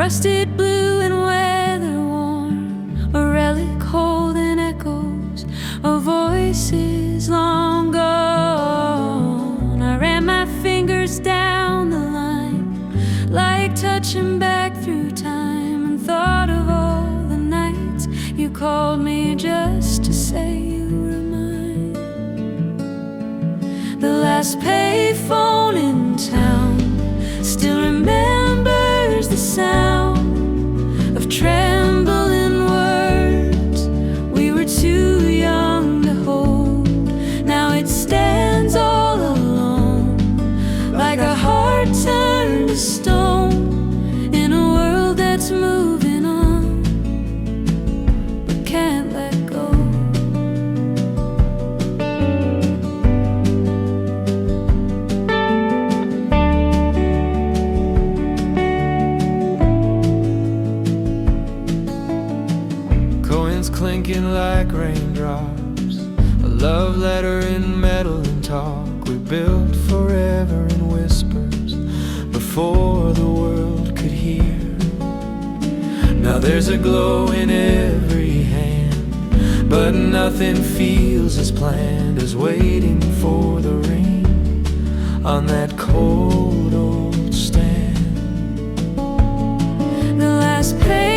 rusted blue and weather worn, a relic holding echoes of voices long gone. I ran my fingers down the line, like touching back through time, and thought of all the nights you called me just to say you were mine. The last payphone in town still remembers the sound of trembling words we were too young to hold. Now it stands all alone, like a heart turned to stone, in a world that's moving on but can't let go. Coins clinking like raindrops, a love letter in metal and talk we built forever in whispers before the world could hear. Now there's a glow in every hand, but nothing feels as planned as waiting for the rain on that cold old stand. The last page